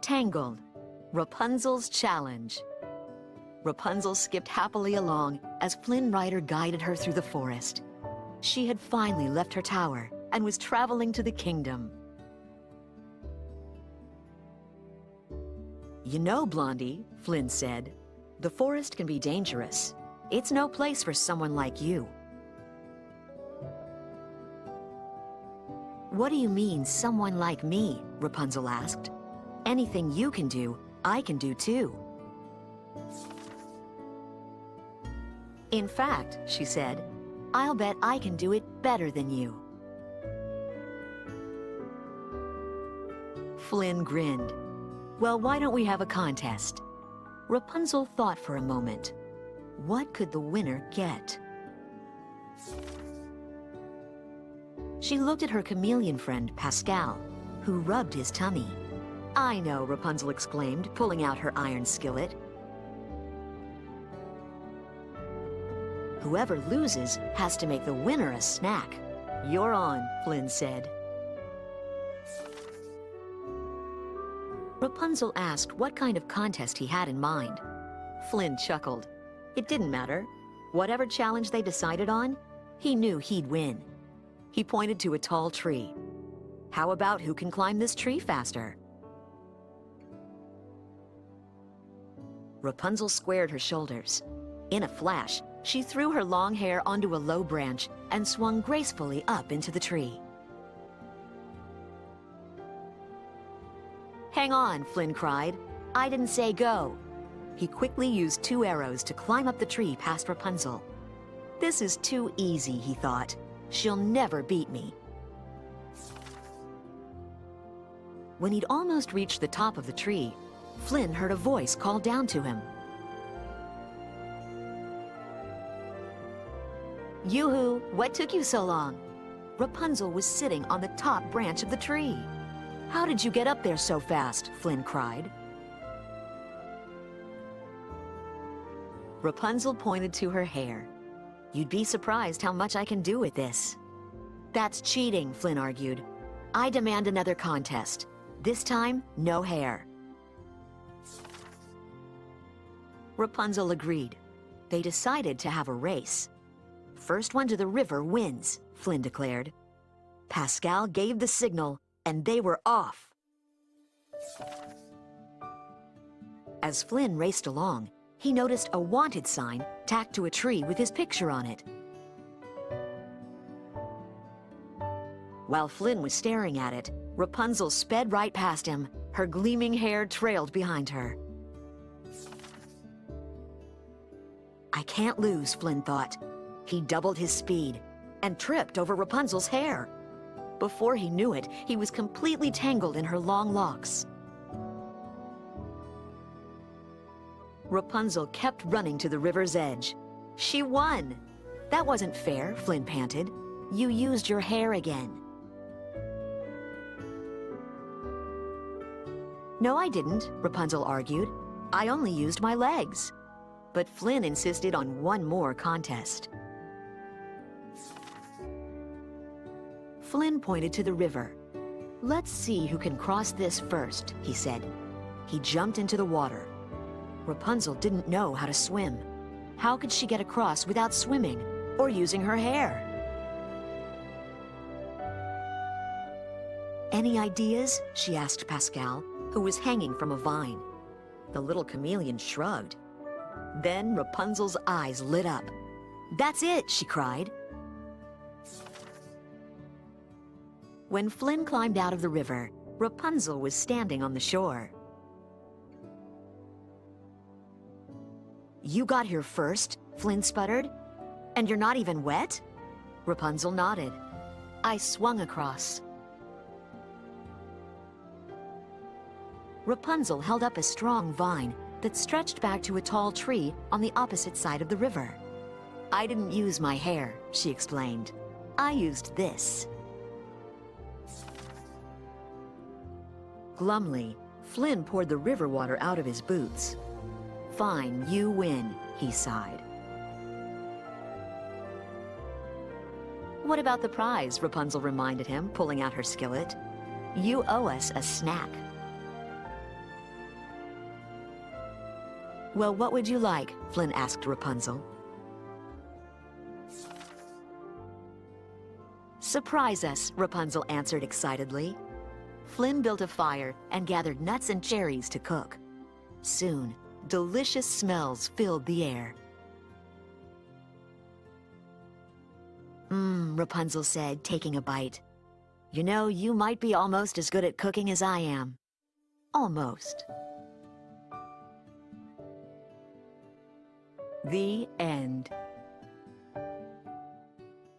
Tangled, Rapunzel's Challenge. Rapunzel skipped happily along as Flynn Rider guided her through the forest. She had finally left her tower and was traveling to the kingdom. "You know, Blondie," Flynn said, "the forest can be dangerous. It's no place for someone like you." "What do you mean, someone like me?" Rapunzel asked. "Anything you can do, I can do too." "In fact," she said, "I'll bet I can do it better than you." Flynn grinned. "Well, why don't we have a contest?" Rapunzel thought for a moment. What could the winner get? She looked at her chameleon friend, Pascal, who rubbed his tummy. "I know," Rapunzel exclaimed, pulling out her iron skillet. "Whoever loses has to make the winner a snack." "You're on," Flynn said. Rapunzel asked what kind of contest he had in mind. Flynn chuckled. It didn't matter. Whatever challenge they decided on, he knew he'd win. He pointed to a tall tree. "How about who can climb this tree faster?" Rapunzel squared her shoulders. In a flash, she threw her long hair onto a low branch and swung gracefully up into the tree. "Hang on," Flynn cried. "I didn't say go." He quickly used 2 arrows to climb up the tree past Rapunzel. "This is too easy," he thought. "She'll never beat me." When he'd almost reached the top of the tree, Flynn heard a voice call down to him. "Yoo-hoo, what took you so long?" Rapunzel was sitting on the top branch of the tree. "How did you get up there so fast?" Flynn cried. Rapunzel pointed to her hair. "You'd be surprised how much I can do with this." "That's cheating," Flynn argued. "I demand another contest. This time, no hair." Rapunzel agreed. They decided to have a race. "First one to the river wins," Flynn declared. Pascal gave the signal, and they were off. As Flynn raced along, he noticed a wanted sign tacked to a tree with his picture on it. While Flynn was staring at it, Rapunzel sped right past him. Her gleaming hair trailed behind her. "I can't lose," Flynn thought. He doubled his speed and tripped over Rapunzel's hair. Before he knew it, he was completely tangled in her long locks. Rapunzel kept running to the river's edge. She won! "That wasn't fair," Flynn panted. "You used your hair again." "No, I didn't," Rapunzel argued. "I only used my legs." But Flynn insisted on one more contest. Flynn pointed to the river. "Let's see who can cross this first," he said. He jumped into the water. Rapunzel didn't know how to swim. How could she get across without swimming or using her hair? "Any ideas?" she asked Pascal, who was hanging from a vine. The little chameleon shrugged. Then Rapunzel's eyes lit up. "That's it!" she cried. When Flynn climbed out of the river, Rapunzel was standing on the shore. "You got here first," Flynn sputtered. "And you're not even wet?" Rapunzel nodded. "I swung across." Rapunzel held up a strong vine that stretched back to a tall tree on the opposite side of the river. "I didn't use my hair," she explained. "I used this." Glumly, Flynn poured the river water out of his boots. "Fine, you win," he sighed. "What about the prize?" Rapunzel reminded him, pulling out her skillet. "You owe us a snack." Well, what would you like? Flynn asked Rapunzel. Surprise us, Rapunzel answered excitedly. Flynn built a fire and gathered nuts and cherries to cook. Soon, delicious smells filled the air. Rapunzel said, taking a bite. You know, you might be almost as good at cooking as I am. Almost. The end.